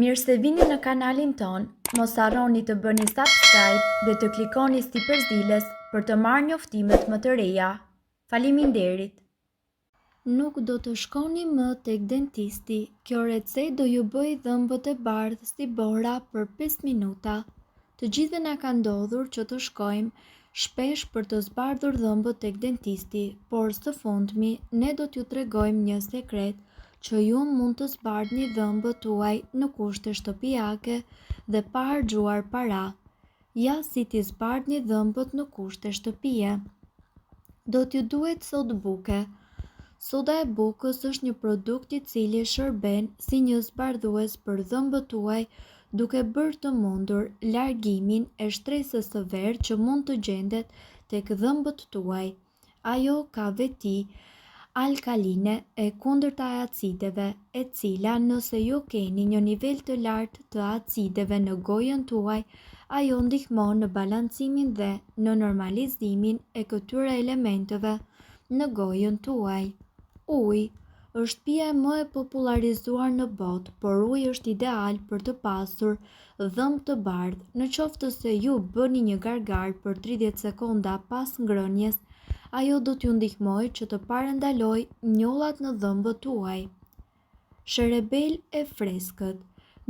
Mirë se vini në kanalin ton, mos harroni të bëni subscribe dhe të klikoni si përzdiles për të marrë njoftimet më të reja. Faleminderit! Nuk do të shkoni më tek dentisti, kjo recetë do ju bëj dhëmbët e bardhë si bora për 5 minuta. Të gjithëve na ka ndodhur që të shkojmë shpesh për të zbardhur dhëmbët tek dentisti, por së fundmi ne do t'ju tregojmë një sekret që ju mund të zbardhni dhëmbët tuaj në kushte shtëpiake dhe pa harxuar para. Ja si t'i zbardhni dhëmbët në kushte shtëpie. Do t'ju duhet sodë buke. Soda e bukës është një produkt i cili shërben si një zbardhues për dhëmbët tuaj duke bërë të mundur largimin e shtresës së verë që mund të gjendet tek dhëmbët tuaj. Ajo ka veti alkaline e kundërta e acideve, e cila nëse ju keni një nivel të lartë të acideve në gojën tuaj, ajo ndihmon në balancimin dhe në normalizimin e këtyre elementeve në gojën tuaj. Uji është pija më e popularizuar në botë, por uji është ideal për të pasur dhëmbë të bardhë. Në qoftë se ju bëni një gargar për 30 sekonda pas ngrënjes, ajo do t'ju ndihmojë që të parandaloj njollat në dhëmbët tuaj. Sherebel e freskët.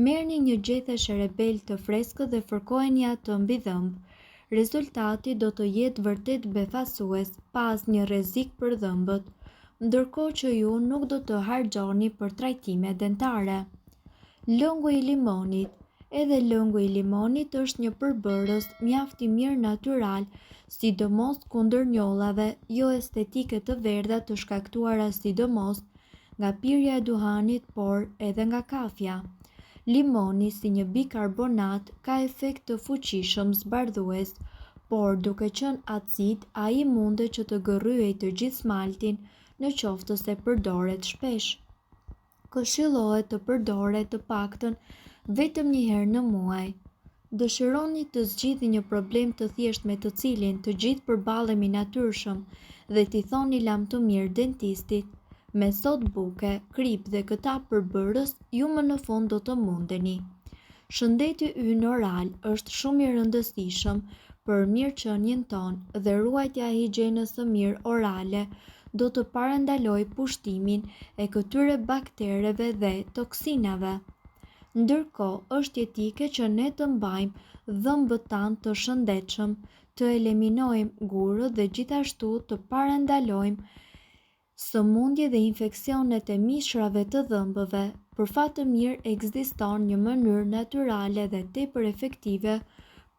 Merrni një gjethe sherebel të freskët dhe fërkojeni atë mbi dhëmbë. Rezultati do të jetë vërtet befasues, pa asnjë rrezik për dhëmbët, ndërkohë që ju nuk do të harxhoni për trajtime dentare. Lëngu i limonit. Edhe lëngu i limonit është një përbërës mjaft i mirë natyral, sidomos kundër njollave jo estetike të verdha të shkaktuara sidomos nga pirja e duhanit, por edhe nga kafja. Limoni si një bikarbonat ka efekt të fuqishëm zbardhues, por duke qenë acid, ai mundet që të gërryej të gjithë smaltin në qoftë se përdoret shpesh. Këshillohet të përdoret të paktën vetëm një herë në muaj. Dëshironi të zgjidhni një problem të thjeshtë me të cilin të gjithë përballemi natyrshëm dhe t'i thoni lam të mirë dentistit, me sodë buke, krip dhe këta përbërës, ju më në fund do të mundeni. Shëndeti ynë oral është shumë i rëndësishëm për mirëqenien tonë dhe ruajtja e higjienës së mirë orale do të parandaloj pushtimin e këtyre baktereve dhe toksinave. Ndërkohë është jetike që ne të mbajmë dhëmbët tanë të shëndetshëm, të eliminojmë gurët dhe gjithashtu të parandalojmë sëmundje dhe infeksionet e mishrave të dhëmbëve. Për fat të mirë ekziston një mënyrë natyrale dhe tepër efektive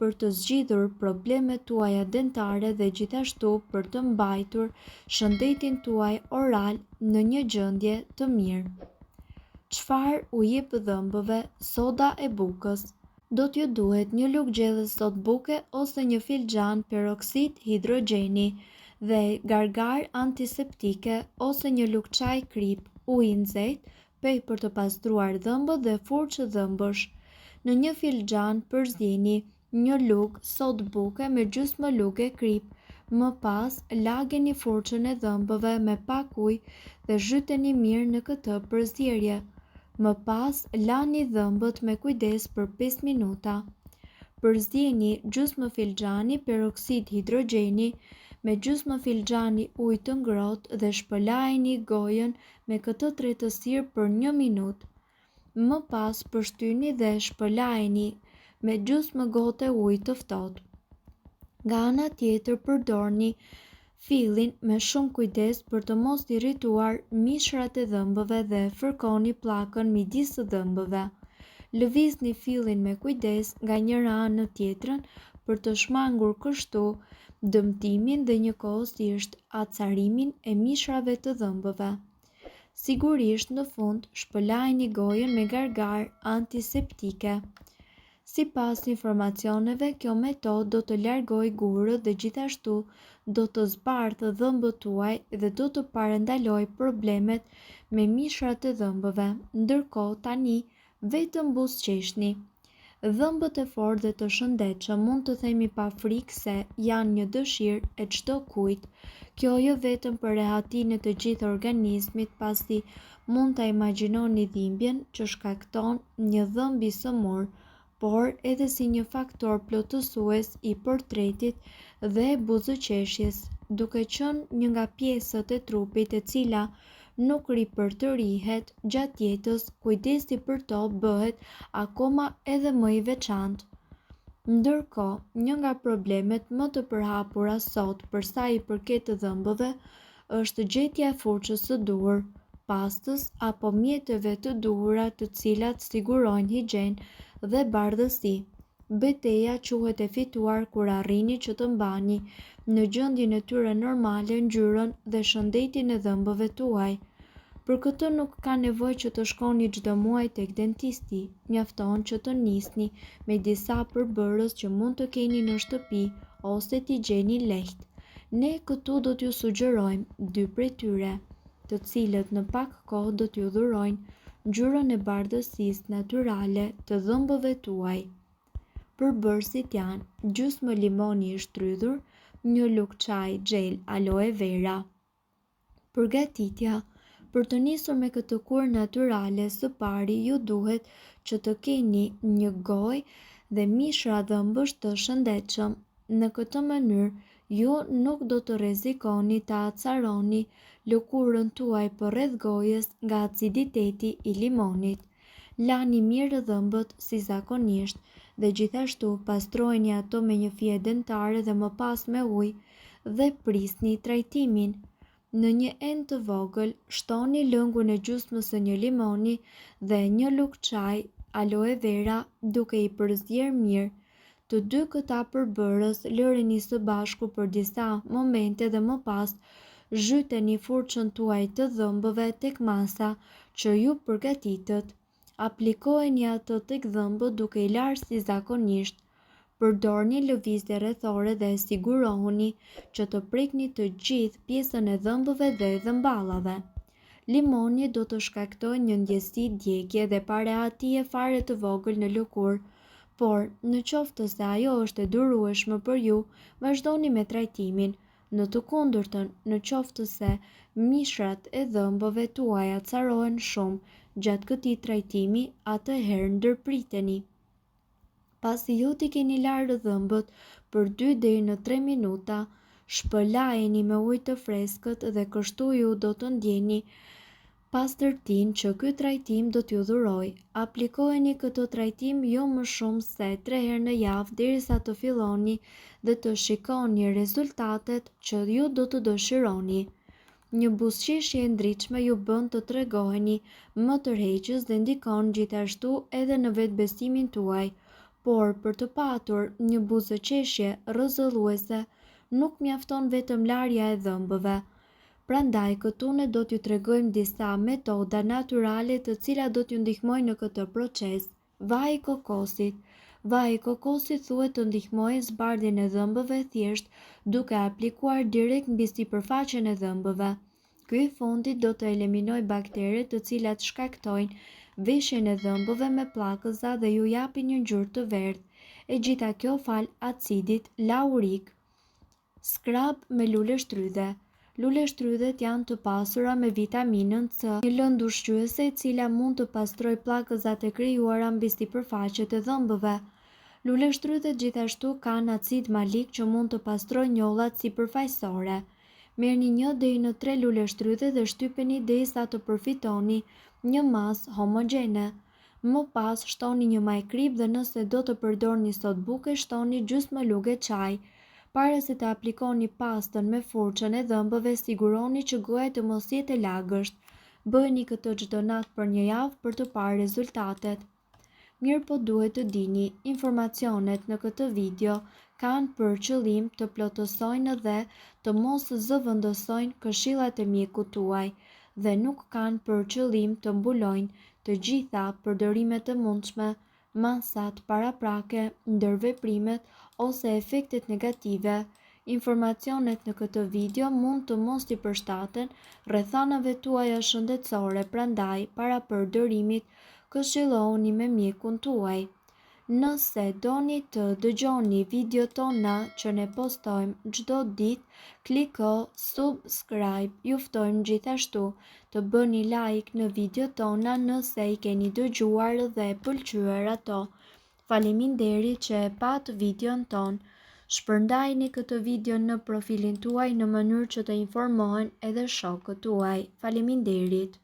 për të zgjidhur problemet tuaja dentare dhe gjithashtu për të mbajtur shëndetin tuaj oral në një gjendje të mirë. Çfarë u jep dhëmbëve soda e bukës? Do t'ju duhet një lugë gjellës sodë buke ose një filxhan peroksid hidrogjeni dhe gargar antiseptike ose një lugë çaj krip, ujë nxehtë, pej për të pastruar dhëmbët dhe furçë dhëmbësh. Në një filxhan përzieni një lugë sodë buke me gjysmë lugë krip. Më pas lageni furçën e dhëmbëve me pak ujë dhe zhyteni mirë në këtë përzierje. Më pas lani dhëmbët me kujdes për 5 minuta. Përzieni gjysmë filxhani peroksid hidrogjeni me gjysmë filxhani ujë të ngrohtë dhe shpëlajini gojën me këtë tretësirë për 1 minutë. Më pas përshtyni dhe shpëlajini me gjysmë gote ujë të ftohtë. Nga ana tjetër përdorni fillin me shumë kujdes për të mos irrituar mishrat e dhëmbëve dhe fërkoni pllakën midis së dhëmbëve. Lëvizni fillin me kujdes nga njëra anë në tjetrën për të shmangur kështu dëmtimin dhe njëkohësisht acarimin e mishrave të dhëmbëve. Sigurisht në fund shpëlajini gojën me gargar antiseptike. Sipas informacioneve, kjo metodë do të largojë gurët dhe gjithashtu do të zbardhë dhëmbët tuaj dhe do të parandalojë problemet me mishrat e dhëmbëve. Ndërkohë tani vetëm buzëqeshni. Dhëmbët e fortë dhe të shëndetshëm mund të themi pa frikë se janë një dëshirë e çdo kujt. Kjo jo vetëm për rehatinë e të gjithë organizmit, pasi mund ta imagjinoni dhimbjen që shkakton një dhëmb i sëmur, por edhe si një faktor plotësues i portretit dhe buzëqeshjes, duke qenë një nga pjesët e trupit e cila nuk ripërtërihet gjatë jetës, kujdesi për to bëhet akoma edhe më i veçantë. Ndërkohë, një nga problemet më të përhapura sot për sa i përket të dhëmbëve është gjetja e furçës së duhur, pastës apo mjeteve të duhura të cilat sigurojnë higjenë dhe bardhësi. Betejë quhet e fituar kur arrini që të mbani në gjendjen e tyre normale ngjyrën dhe shëndetin e dhëmbëve tuaj. Për këtë nuk ka nevojë që të shkoni çdo muaj tek dentisti, mjafton që të nisni me disa përbërës që mund të keni në shtëpi ose t'i gjeni lehtë. Ne këtu do t'ju sugjerojmë 2 prej tyre, të cilët në pak kohë do t'ju dhurojnë ngjyrën e bardhësisë natyrale të dhëmbëve tuaj. Përbërësit janë gjysmë limoni i shtrydhur, një lugë çaj gel aloe vera. Përgatitja. Për të nisur me këtë kurë natyrale, së pari ju duhet që të keni një gojë dhe mishra dhëmbësh të shëndetshëm. Në këtë mënyrë, ju nuk do të rrezikoni ta acaroni lëkurën tuaj përreth gojës nga aciditeti i limonit. Lani mirë dhëmbët si zakonisht dhe gjithashtu pastrojeni ato me një fije dentare dhe më pas me ujë dhe prisni trajtimin. Në një enë të vogël, shtoni lëngun e gjysmës së një limoni dhe një lugë çaj aloe vera duke i përzgjedhur mirë. Të dy këta përbërës lëreni së bashku për disa momente dhe më pas zhyteni furçën tuaj të dhëmbëve tek masa që ju përgatitët. Aplikojeni atë tek dhëmbët duke i larë si zakonisht. Përdorni lëvizje rrethore dhe sigurohuni që të prekni të gjithë pjesën e dhëmbëve dhe dhëmballave. Limoni do të shkaktojë një ndjesi djegje dhe pa rehatije fare të vogël në lëkurë, por në qoftë se ajo është e durueshme për ju, vazhdoni me trajtimin. Në të kundërtën, në qoftë se mishrat e dhëmbëve tuaj acarohen shumë gjatë këtij trajtimi, atëherë ndërpriteni. Pasi ju t'i keni larë dhëmbët për 2 deri në 3 minuta, shpëlajeni me ujë të freskët dhe kështu ju do të ndjeni pastërtinë që ky trajtim do t'ju dhurojë. Aplikojeni këtë trajtim jo më shumë se 3 herë në javë derisa të filloni dhe të shikoni rezultatet që ju do të dëshironi. Një buzëqeshje e ndritshme ju bën të tregoheni më tërheqës dhe ndikon gjithashtu edhe në vetbesimin tuaj, por për të patur një buzëqeshje rrëzulluese nuk mjafton vetëm larja e dhëmbëve. Prandaj këtu ne do t'ju tregojmë disa metoda natyrale të cilat do t'ju ndihmojnë në këtë proces. Vaji i kokosit. Vaji i kokosit thuhet të ndihmojë zbardhjen e dhëmbëve thjesht duke aplikuar direkt mbi sipërfaqen e dhëmbëve. Ky i fundit do të eliminojë bakteret të cilat shkaktojnë veshjen e dhëmbëve me pllakëza dhe ju japin një ngjyrë të verdhë. E gjitha kjo fal acidit laurik. Skrab me lule shtrydhe. Lule shtrydhet janë të pasura me vitaminën C, një lëndë ushqyese e cila mund të pastrojë pllakëzat e krijuara mbi sipërfaqet e dhëmbëve. Lule shtrydhet gjithashtu kanë acid malik që mund të pastrojë njollat sipërfaqësore. Merrni 1 deri në 3 lule shtrydhe dhe shtypeni derisa të përfitoni një masë homogjene. Më pas shtoni një maj krip dhe nëse do të përdorni sot buke, shtoni gjysmë lugë çaj. Para se të aplikoni pastën me furçën e dhëmbëve, siguroni që goja të mos jetë e lagësht. Bëni këtë çdo natë për një javë për të parë rezultatet. Mirë po duhet të dini, informacionet në këtë video kanë për qëllim të plotësojnë dhe të mos zëvendësojnë këshillat e mjekut tuaj dhe nuk kanë për qëllim të mbulojnë të gjitha përdorimet e mundshme, masat paraprake, ndërveprimet ose efektet negative. Informacionet në këtë video mund të mos i përshtaten rrethanave tuaja shëndetësore, prandaj para përdorimit këshillohuni me mjekun tuaj. Nëse doni të dëgjoni video tona që ne postojmë çdo ditë, kliko subscribe. Ju ftojmë gjithashtu të bëni like në video tona nëse i keni dëgjuar dhe pëlqyer ato. Faleminderit që e pat videon ton. Shpërndajni këtë video në profilin tuaj në mënyrë që të informohen edhe shokët tuaj. Faleminderit.